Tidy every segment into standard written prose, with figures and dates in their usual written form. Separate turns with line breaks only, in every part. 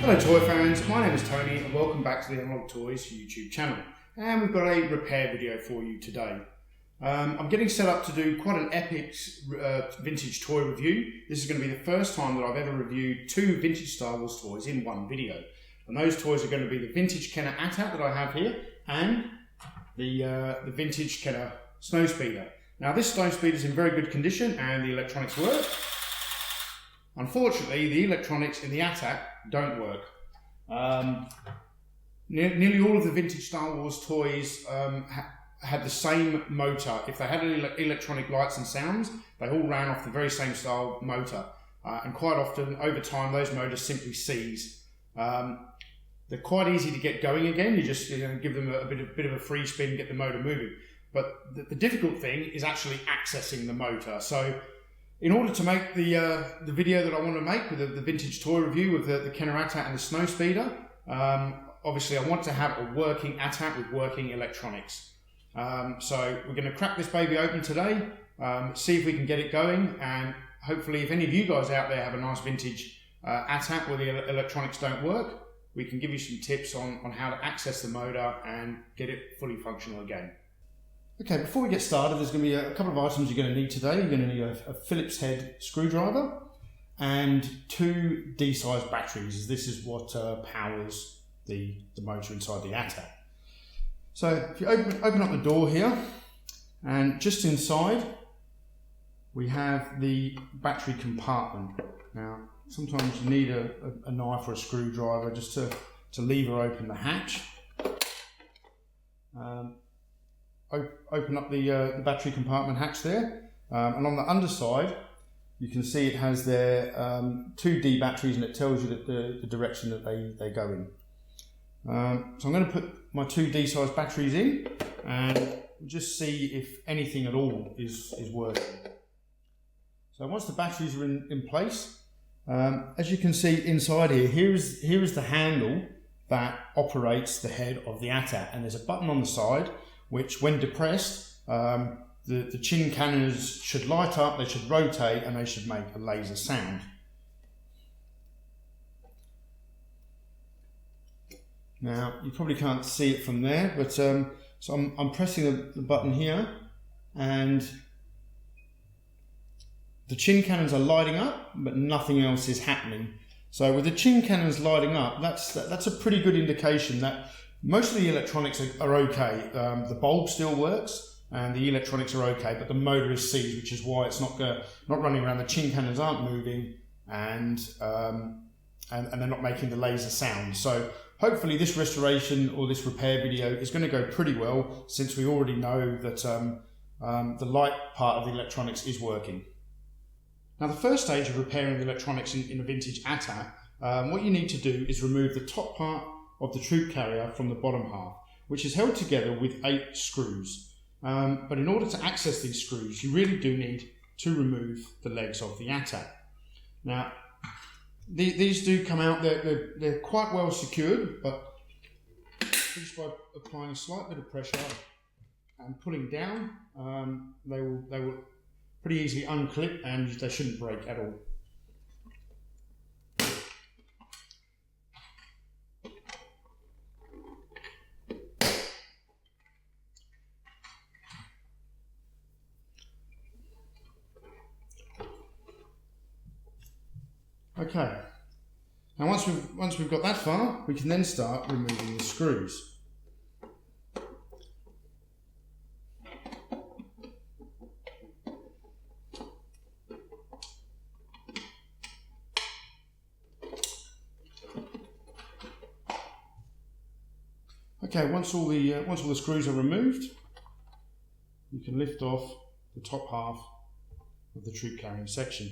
Hello toy fans, my name is Tony and welcome back to the Armoured Toys YouTube channel. And we've got a repair video for you today. I'm getting set up to do quite an epic vintage toy review. This is going to be the first time that I've ever reviewed two vintage Star Wars toys in one video. And those toys are going to be the vintage Kenner ATAT that I have here and the vintage Kenner Snowspeeder. Now this Snowspeeder is in very good condition and the electronics work. Unfortunately, the electronics in the ATAT don't work. Nearly all of the vintage Star Wars toys had the same motor. If they had electronic lights and sounds, they all ran off the very same style motor. And quite often, over time, those motors simply seize. They're quite easy to get going again. You just give them a bit of a free spin, get the motor moving. But the difficult thing is actually accessing the motor. So in order to make the video that I want to make with the vintage toy review of the Kenner ATAT and the Snowspeeder, obviously I want to have a working ATAT with working electronics. So we're going to crack this baby open today, see if we can get it going, and hopefully if any of you guys out there have a nice vintage ATAT where the electronics don't work, we can give you some tips on how to access the motor and get it fully functional again. Okay, before we get started, there's going to be a couple of items you're going to need today. You're going to need a Phillips head screwdriver and two D-size batteries, as this is what powers the motor inside the ATAT. So if you open up the door here, and just inside we have the battery compartment. Now sometimes you need a knife or a screwdriver just to lever open the hatch. Open up the battery compartment hatch there, and on the underside you can see it has their two D batteries, and it tells you that the direction that they go in. So I'm going to put my two D-size batteries in and just see if anything at all is working. So once the batteries are in place, as you can see inside here is the handle that operates the head of the ATAT, and there's a button on the side which, when depressed, the chin cannons should light up, they should rotate, and they should make a laser sound. Now, you probably can't see it from there, but so I'm pressing the button here, and the chin cannons are lighting up, but nothing else is happening. So with the chin cannons lighting up, that's a pretty good indication that most of the electronics are okay. The bulb still works and the electronics are okay, but the motor is seized, which is why it's not running around. The chin cannons aren't moving, and they're not making the laser sound. So hopefully this restoration or this repair video is going to go pretty well, since we already know that the light part of the electronics is working. Now the first stage of repairing the electronics in a vintage ATAT, what you need to do is remove the top part of the troop carrier from the bottom half, which is held together with 8 screws. But in order to access these screws, you really do need to remove the legs of the ATAT. Now, these do come out, they're quite well secured, but just by applying a slight bit of pressure and pulling down, they will pretty easily unclip, and they shouldn't break at all. Okay, now once we've got that far, we can then start removing the screws. Okay, once all the screws are removed, you can lift off the top half of the troop carrying section.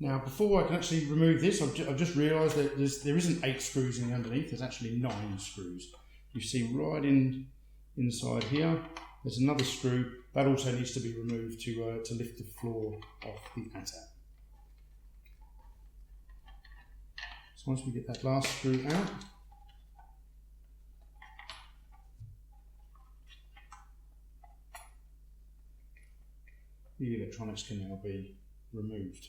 Now, before I can actually remove this, I've just realised that there isn't 8 screws in the underneath. There's actually 9 screws. You see right inside here, there's another screw that also needs to be removed to lift the floor off the ATAT. So once we get that last screw out, the electronics can now be removed.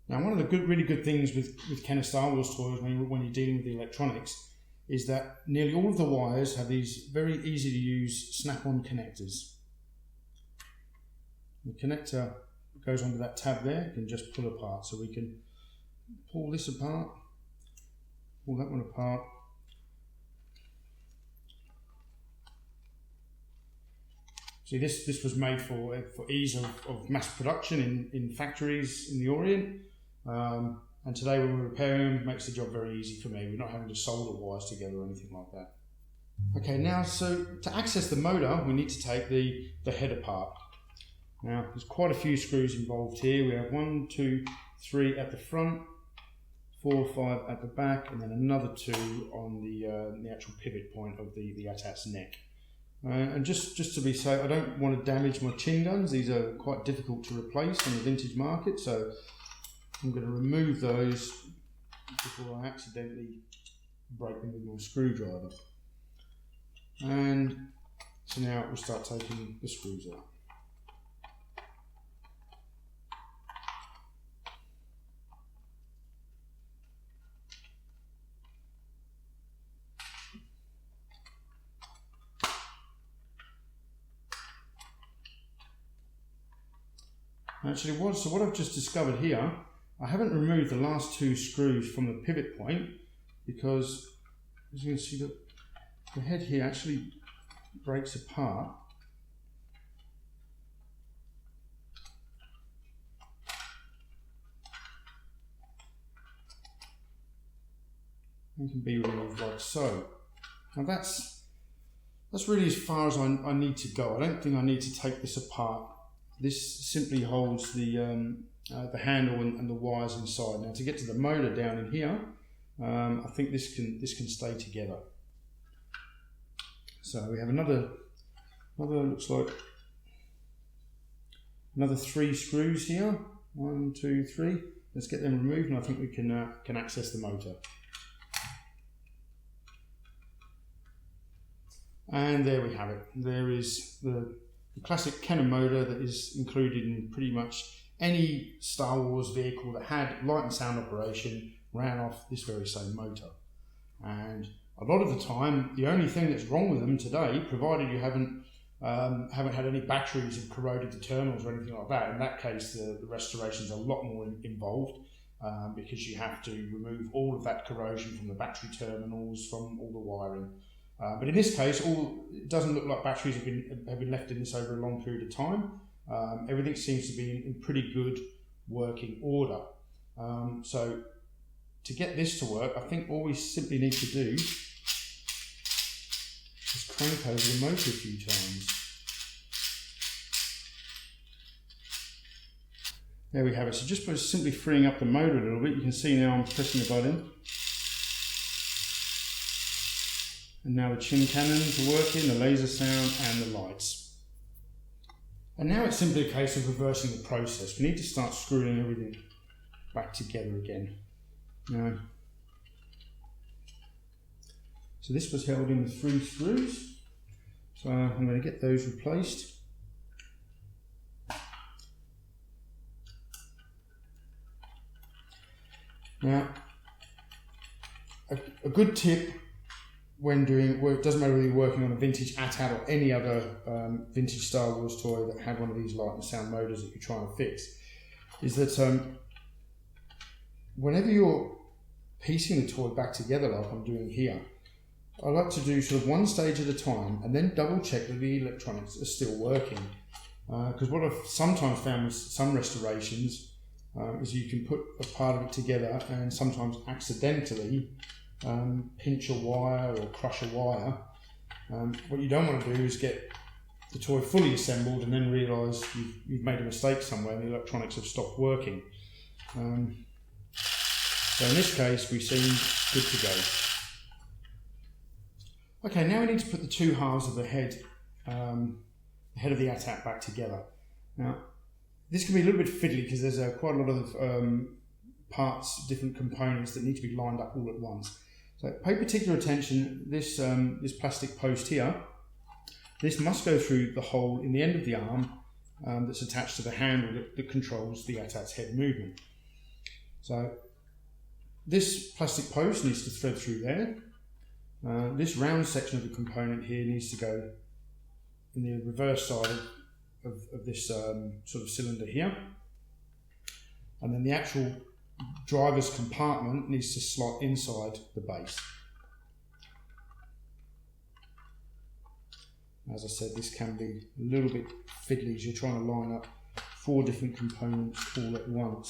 Now, one of the really good things with Kenner Star Wars toys when you're dealing with the electronics is that nearly all of the wires have these very easy to use snap-on connectors. The connector goes onto that tab there, you can just pull apart. So we can pull this apart, pull that one apart. See, this was made for ease of mass production in factories in the Orient. And today when we're repairing them, it makes the job very easy for me. We're not having to solder wires together or anything like that. Okay, now so to access the motor, we need to take the head apart. Now there's quite a few screws involved here. We have 1, 2, 3 at the front, 4, 5 at the back, and then another 2 on the actual pivot point of the ATAT's neck. And just to be safe, I don't want to damage my chin guns. These are quite difficult to replace on the vintage market, so I'm going to remove those before I accidentally break them with my screwdriver. And so now we'll start taking the screws out. Actually, what I've just discovered here, I haven't removed the last 2 screws from the pivot point because, as you can see, the head here actually breaks apart. And can be removed like so. Now that's really as far as I need to go. I don't think I need to take this apart. This simply holds the handle and the wires inside. Now to get to the motor down in here, I think this can stay together. So we have another looks like another 3 screws here. 1, 2, 3. Let's get them removed, and I think we can access the motor. And there we have it. There is the classic Kenner motor that is included in pretty much any Star Wars vehicle that had light and sound operation ran off this very same motor. And a lot of the time, the only thing that's wrong with them today, provided you haven't had any batteries and corroded the terminals or anything like that, in that case the restoration is a lot more involved because you have to remove all of that corrosion from the battery terminals, from all the wiring. But in this case, it doesn't look like batteries have been left in this over a long period of time. Everything seems to be in pretty good working order. So to get this to work, I think all we simply need to do is crank over the motor a few times. There we have it. So just by simply freeing up the motor a little bit, you can see now I'm pressing the button. And now the chin cannons are working, the laser sound and the lights. And now it's simply a case of reversing the process. We need to start screwing everything back together again. Now, so this was held in with 3 screws. So I'm going to get those replaced. Now, a good tip when doing work, it doesn't matter whether you're working on a vintage ATAT or any other vintage Star Wars toy that had one of these light and sound motors that you're trying to fix, is that whenever you're piecing the toy back together like I'm doing here, I like to do sort of one stage at a time and then double check that the electronics are still working. Because what I've sometimes found with some restorations is you can put a part of it together and sometimes accidentally pinch a wire or crush a wire. What you don't want to do is get the toy fully assembled and then realise you've made a mistake somewhere and the electronics have stopped working. So in this case we seem good to go. Okay, now we need to put the 2 halves of the head of the ATAT back together. Now this can be a little bit fiddly because there's quite a lot of parts, different components that need to be lined up all at once. So pay particular attention, this plastic post here, this must go through the hole in the end of the arm that's attached to the handle that controls the ATAT's head movement. So this plastic post needs to thread through there. This round section of the component here needs to go in the reverse side of this sort of cylinder here. And then the actual driver's compartment needs to slot inside the base. As I said, this can be a little bit fiddly as you're trying to line up 4 different components all at once.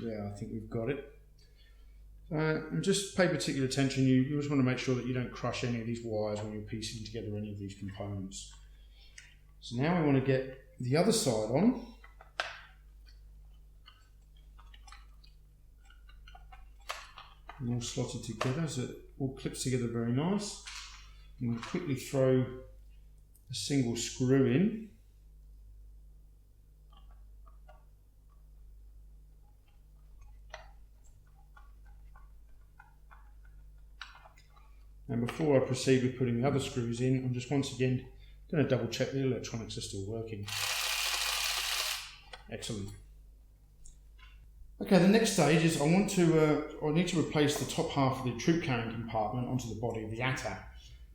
Yeah, I think we've got it. And just pay particular attention, you just want to make sure that you don't crush any of these wires when you're piecing together any of these components. So now we want to get the other side on. And all slotted together so it all clips together very nice. And we'll quickly throw a single screw in. And before I proceed with putting the other screws in, I'm just once again going to double check the electronics are still working. Excellent. Okay, the next stage is I need to replace the top half of the troop carrying compartment onto the body of the ATAT.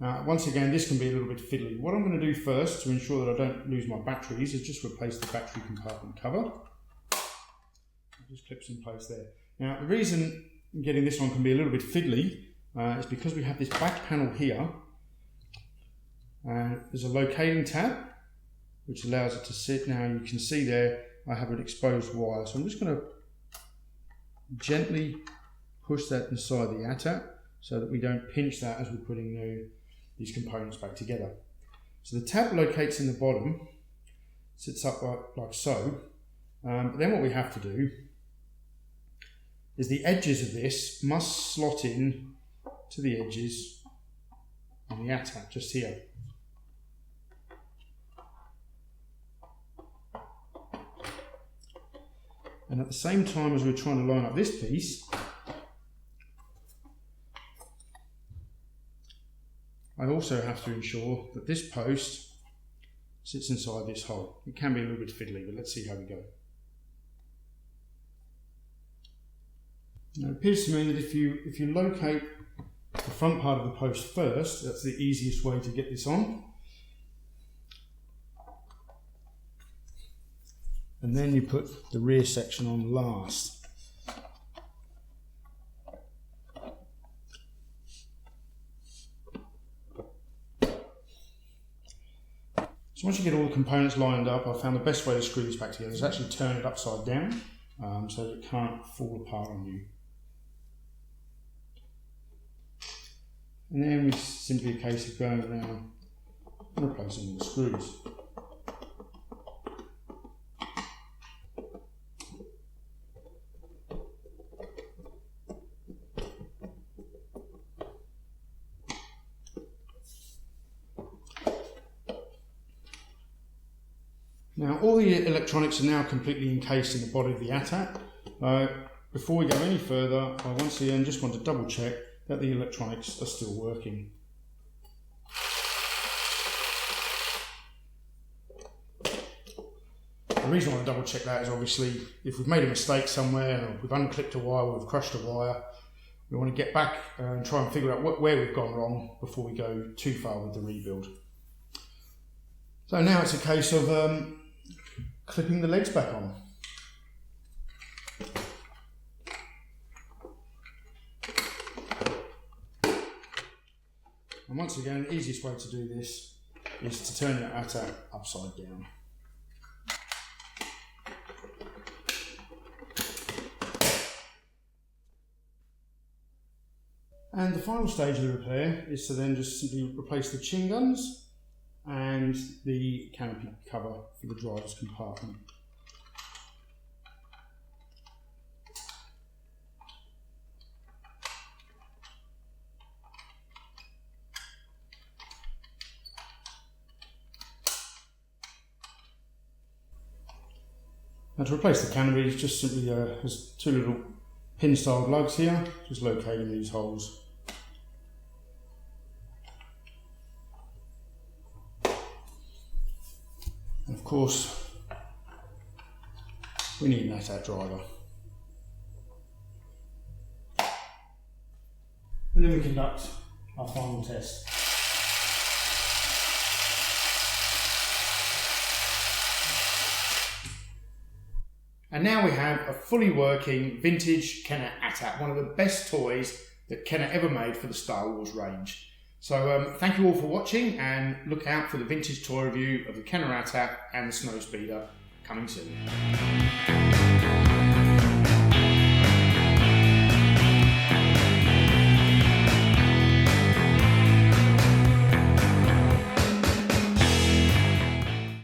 Now, once again, this can be a little bit fiddly. What I'm going to do first to ensure that I don't lose my batteries is just replace the battery compartment cover. It just clips in place there. Now, the reason getting this on can be a little bit fiddly is because we have this back panel here. There's a locating tab which allows it to sit. Now you can see there I have an exposed wire, so I'm just going to gently push that inside the ATAT so that we don't pinch that as we're putting these components back together. So the tab locates in the bottom, sits up like so. But then what we have to do is the edges of this must slot in to the edges on the ATAT just here. And at the same time as we're trying to line up this piece, I also have to ensure that this post sits inside this hole. It can be a little bit fiddly, but let's see how we go. Now, it appears to me that if you locate the front part of the post first, that's the easiest way to get this on. And then you put the rear section on last. So once you get all the components lined up, I found the best way to screw this back together is actually turn it upside down so that it can't fall apart on you. And then it's simply a case of going around and replacing all the screws. Now all the electronics are now completely encased in the body of the ATAT. Before we go any further, I once again just want to double check that the electronics are still working. The reason I want to double check that is obviously if we've made a mistake somewhere, or we've unclipped a wire, or we've crushed a wire, we want to get back and try and figure out where we've gone wrong before we go too far with the rebuild. So now it's a case of clipping the legs back on. And once again, the easiest way to do this is to turn your ATAT upside down. And the final stage of the repair is to then just simply replace the chin guns and the canopy cover for the driver's compartment. Now to replace the canopy, it just simply has two little pin styled lugs here, just locating these holes. And of course, we need an ATAT driver. And then we conduct our final test. And now we have a fully working vintage Kenner ATAT, one of the best toys that Kenner ever made for the Star Wars range. So thank you all for watching, and look out for the vintage toy review of the Kenner ATAT and the Snowspeeder coming soon.